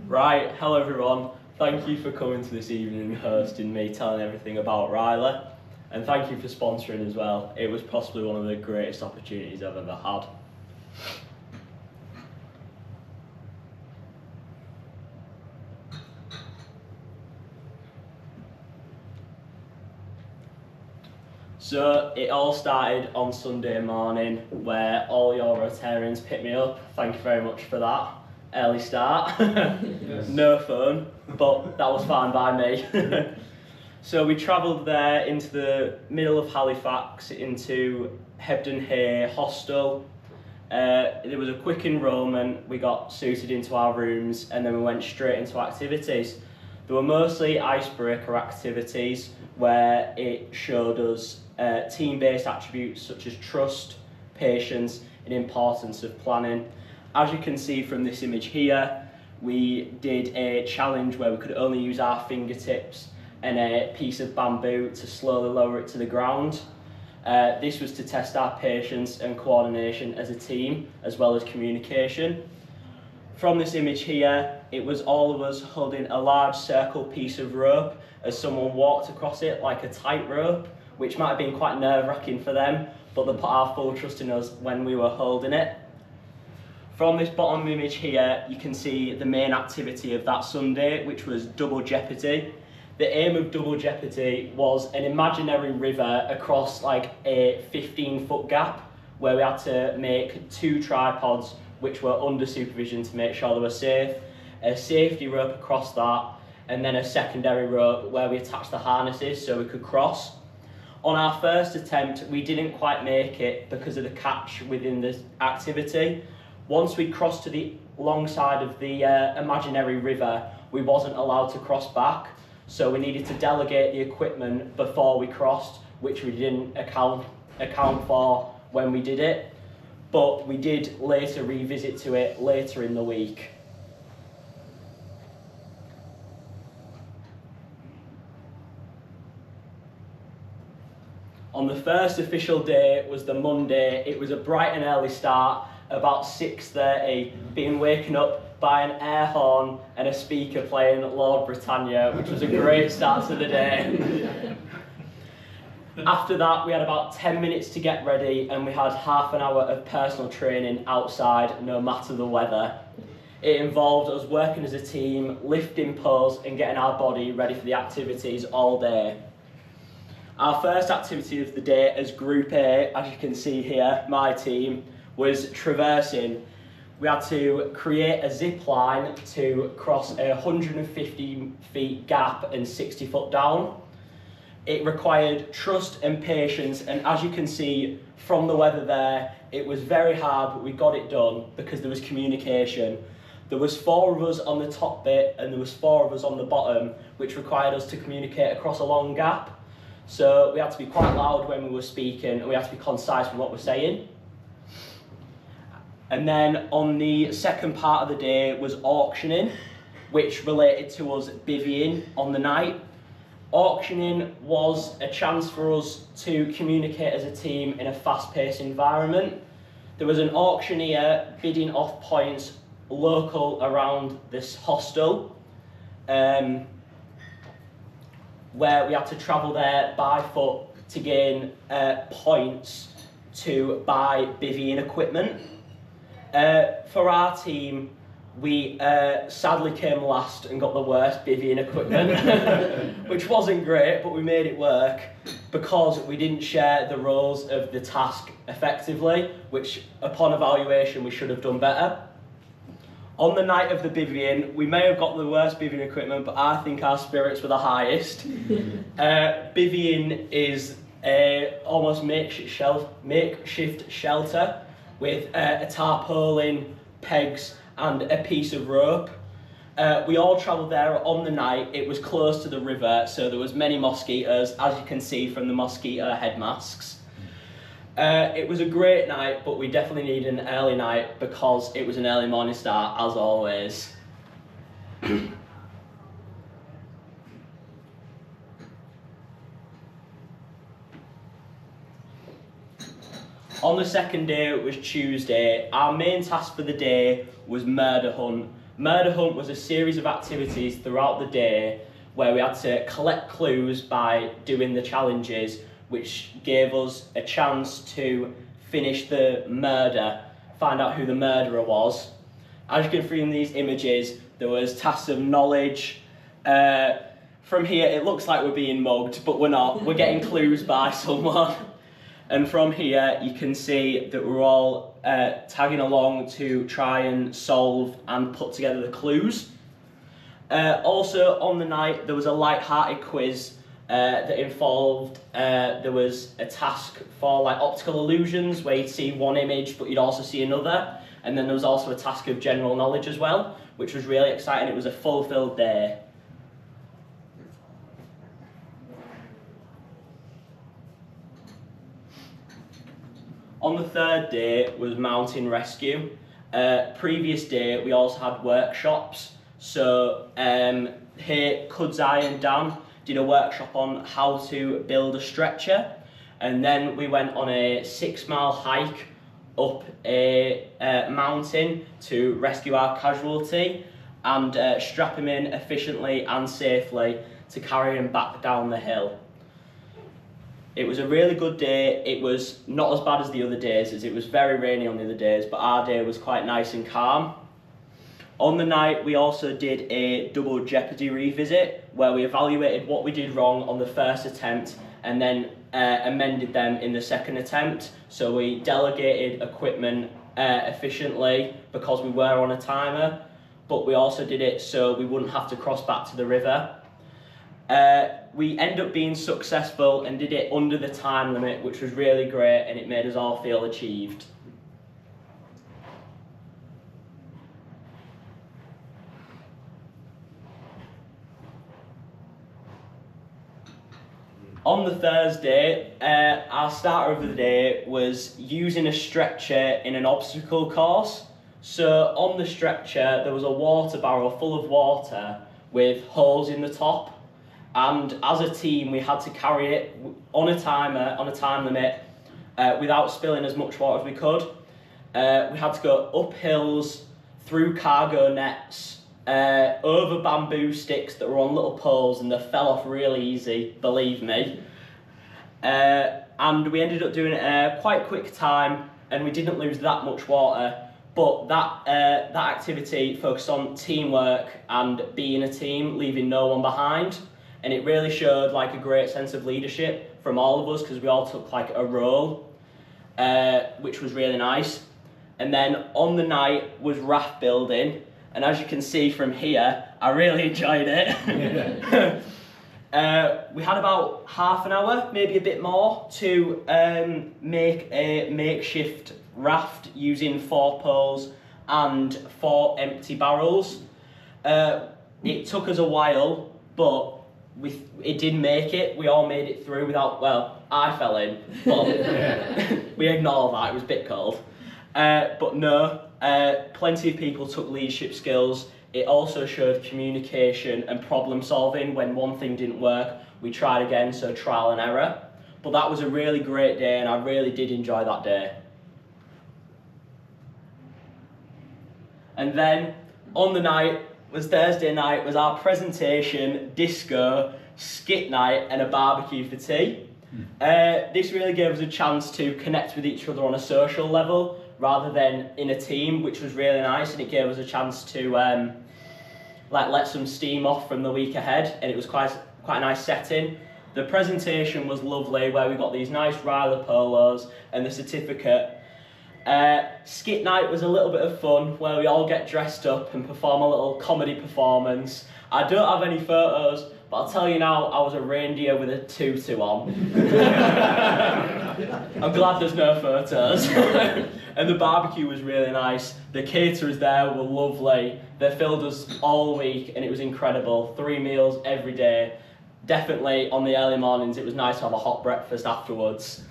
Right, hello everyone. Thank you for coming to this evening and hosting me, telling everything about RYLA. And thank you for sponsoring as well. It was possibly one of the greatest opportunities I've ever had. So it all started on Sunday morning where all your Rotarians picked me up. Thank you very much for that. Early start. Yes. No phone, but that was fine by me. So we travelled there into the middle of Halifax into Hebden Hay Hostel. There was a quick enrolment, we got suited into our rooms and then we went straight into activities. There were mostly icebreaker activities where it showed us team-based attributes such as trust, patience and importance of planning. As you can see from this image here, we did a challenge where we could only use our fingertips and a piece of bamboo to slowly lower it to the ground. This was to test our patience and coordination as a team, as well as communication. From this image here, it was all of us holding a large circle piece of rope as someone walked across it like a tightrope, which might have been quite nerve-wracking for them, but they put our full trust in us when we were holding it. From this bottom image here, you can see the main activity of that Sunday, which was double jeopardy. The aim of double jeopardy was an imaginary river across like a 15-foot gap where we had to make 2 tripods which were under supervision to make sure they were safe, a safety rope across that, and then a secondary rope where we attached the harnesses so we could cross. On our first attempt, we didn't quite make it because of the catch within the activity. Once we crossed to the long side of the imaginary river, we wasn't allowed to cross back. So we needed to delegate the equipment before we crossed, which we didn't account for when we did it. But we did later revisit to it later in the week. On the first official day was the Monday. It was a bright and early start, about 6:30, being waken up by an air horn and a speaker playing Lord Britannia, which was a great start to the day. After that, we had about 10 minutes to get ready and we had half an hour of personal training outside, no matter the weather. It involved us working as a team, lifting poles and getting our body ready for the activities all day. Our first activity of the day as Group A, as you can see here, my team, was traversing. We had to create a zip line to cross a 150 feet gap and 60 foot down. It required trust and patience, and as you can see from the weather there, it was very hard, but we got it done because there was communication. There was 4 of us on the top bit and there was 4 of us on the bottom, which required us to communicate across a long gap. So we had to be quite loud when we were speaking and we had to be concise with what we're saying. And then on the second part of the day was auctioning, which related to us bivvying on the night. Auctioning was a chance for us to communicate as a team in a fast-paced environment. There was an auctioneer bidding off points local around this hostel, where we had to travel there by foot to gain points to buy bivvying equipment. For our team, we sadly came last and got the worst bivvying equipment, which wasn't great, but we made it work because we didn't share the roles of the task effectively, which upon evaluation we should have done better. On the night of the bivvying, we may have got the worst bivvying equipment, but I think our spirits were the highest. Bivvying is a almost makeshift shelter with a tarpaulin, pegs and a piece of rope. We all travelled there on the night. It was close to the river, so there was many mosquitoes, as you can see from the mosquito head masks. It was a great night, but we definitely needed an early night because it was an early morning start, as always. On the second day, it was Tuesday. Our main task for the day was murder hunt, Murder Hunt was a series of activities throughout the day where we had to collect clues by doing the challenges, which gave us a chance to finish the murder, find out who the murderer was. As you can see in these images, there was tasks of knowledge. From here, it looks like we're being mugged, but we're not. We're getting clues by someone. And from here, you can see that we're all tagging along to try and solve and put together the clues. Also, on the night, there was a light-hearted quiz that involved, there was a task for like optical illusions, where you'd see one image, but you'd also see another. And then there was also a task of general knowledge as well, which was really exciting. It was a fulfilled day. On the third day was mountain rescue. Previous day, we also had workshops. So here, Cudzai and Dan did a workshop on how to build a stretcher. And then we went on a 6-mile hike up a mountain to rescue our casualty and strap him in efficiently and safely to carry him back down the hill. It was a really good day. It was not as bad as the other days, as it was very rainy on the other days, but our day was quite nice and calm. On the night, we also did a double jeopardy revisit, where we evaluated what we did wrong on the first attempt and then amended them in the second attempt. So we delegated equipment efficiently because we were on a timer, but we also did it so we wouldn't have to cross back to the river. We ended up being successful and did it under the time limit, which was really great, and it made us all feel achieved. On the Thursday, our starter of the day was using a stretcher in an obstacle course. So on the stretcher, there was a water barrel full of water with holes in the top. And as a team, we had to carry it on a timer, on a time limit, without spilling as much water as we could. We had to go up hills, through cargo nets, over bamboo sticks that were on little poles, and they fell off really easy, believe me. And we ended up doing it a quite quick time, and we didn't lose that much water. But that activity focused on teamwork and being a team, leaving no one behind. And it really showed like a great sense of leadership from all of us, because we all took like a role, which was really nice. And then on the night was raft building. And as you can see from here, I really enjoyed it. We had about half an hour, maybe a bit more, to make a makeshift raft using 4 poles and 4 empty barrels. It took us a while, but it did make it. We all made it through without, well, I fell in, but we ignore that, it was a bit cold. But no, plenty of people took leadership skills. It also showed communication and problem solving. When one thing didn't work, we tried again, so trial and error. But that was a really great day, and I really did enjoy that day. And then on the night, was Thursday night, was our presentation, disco, skit night and a barbecue for tea. This really gave us a chance to connect with each other on a social level rather than in a team, which was really nice, and it gave us a chance to like let some steam off from the week ahead, and it was quite a nice setting. The presentation was lovely, where we got these nice RYLA polos and the certificate. Skit night was a little bit of fun, where we all get dressed up and perform a little comedy performance. I don't have any photos, but I'll tell you now, I was a reindeer with a tutu on. I'm glad there's no photos. And the barbecue was really nice. The caterers there were lovely. They filled us all week, and it was incredible. 3 meals every day. Definitely on the early mornings, it was nice to have a hot breakfast afterwards.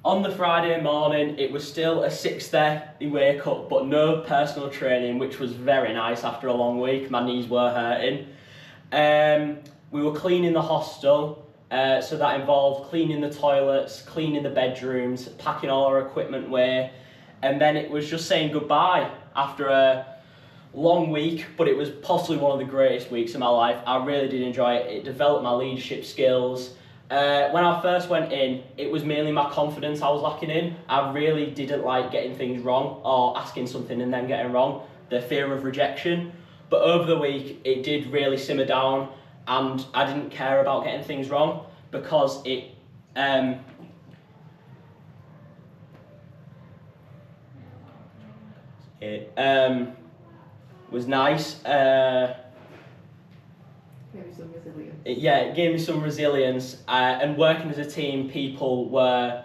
On the Friday morning, it was still a 6:30 wake up, but no personal training, which was very nice after a long week. My knees were hurting. We were cleaning the hostel, so that involved cleaning the toilets, cleaning the bedrooms, packing all our equipment away, and then it was just saying goodbye after a long week, but it was possibly one of the greatest weeks of my life. I really did enjoy it. It developed my leadership skills. When I first went in, it was mainly my confidence I was lacking in. I really didn't like getting things wrong or asking something and then getting wrong, the fear of rejection. But over the week, it did really simmer down, and I didn't care about getting things wrong because it was nice. Maybe some resilience. It gave me some resilience, and working as a team, people were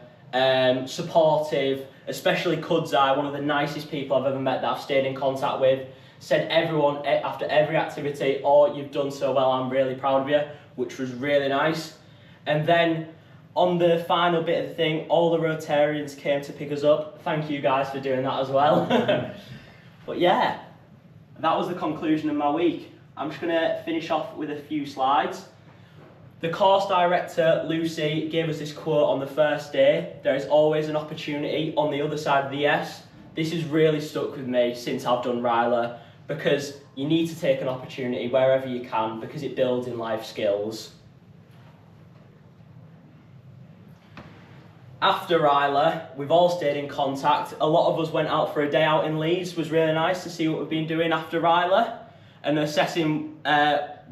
supportive, especially Kudzai, one of the nicest people I've ever met that I've stayed in contact with, said everyone after every activity, "Oh, you've done so well, I'm really proud of you," which was really nice. And then on the final bit of the thing, all the Rotarians came to pick us up. Thank you guys for doing that as well. But yeah, that was the conclusion of my week. I'm just going to finish off with a few slides. The course director, Lucy, gave us this quote on the first day: "There is always an opportunity on the other side of the yes." This has really stuck with me since I've done RYLA, because you need to take an opportunity wherever you can, because it builds in life skills. After RYLA, we've all stayed in contact. A lot of us went out for a day out in Leeds. It was really nice to see what we've been doing after RYLA and assessing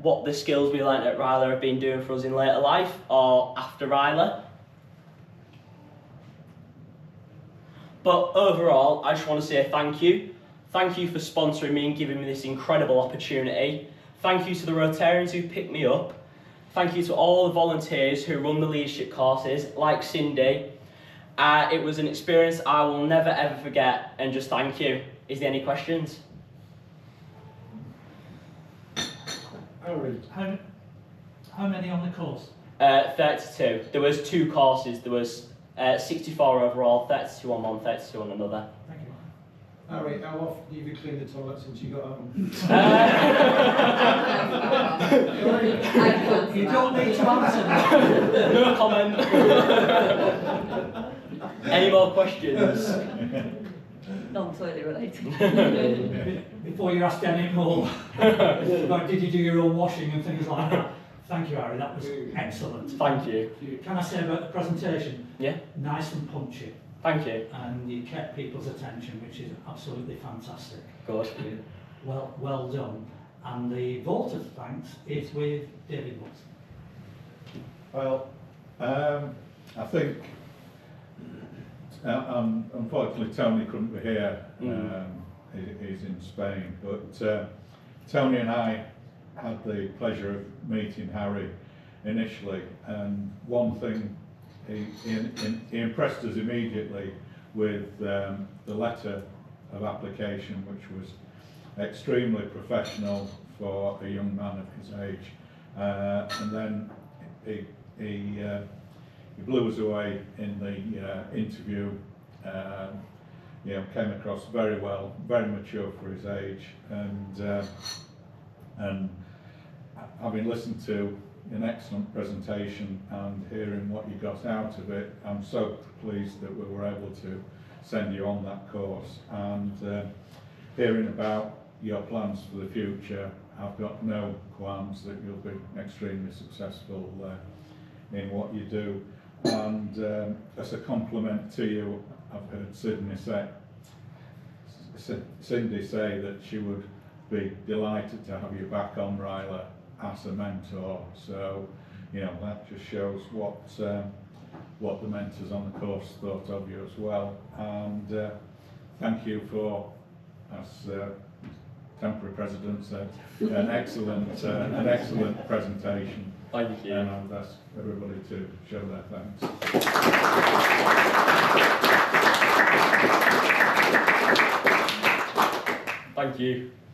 what the skills we learnt at RYLA have been doing for us in later life or after RYLA. But overall, I just want to say thank you. Thank you for sponsoring me and giving me this incredible opportunity. Thank you to the Rotarians who picked me up. Thank you to all the volunteers who run the leadership courses, like Cindy. It was an experience I will never ever forget, and just thank you. Is there any questions? How many on the course? 32. There was 2 courses. There was 64 overall, 32 on one, 32 on another. Thank you. Harry, how often have you cleaned the toilet since you got home? You don't need to answer that. No comment. Any more questions? Non-toilet related. Before you ask any more, about did you do your own washing and things like that? Thank you, Harry, that was excellent. Thank you. Can I say about the presentation? Yeah. Nice and punchy. Thank you. And you kept people's attention, which is absolutely fantastic. Good. Well done. And the vote of thanks is with David Woods. Well, I think, unfortunately Tony couldn't be here, he's in Spain, but Tony and I had the pleasure of meeting Harry initially, and one thing, he impressed us immediately with the letter of application, which was extremely professional for a young man of his age, and then he blew us away in the interview. Came across very well, very mature for his age, and having listened to an excellent presentation and hearing what you got out of it, I'm so pleased that we were able to send you on that course, and hearing about your plans for the future, I've got no qualms that you'll be extremely successful in what you do. And as a compliment to you, I've heard Cindy say that she would be delighted to have you back on RYLA as a mentor. So, that just shows what the mentors on the course thought of you as well. And thank you for, as temporary president said, an excellent presentation. Thank you. And I'd ask everybody to show their thanks. Thank you.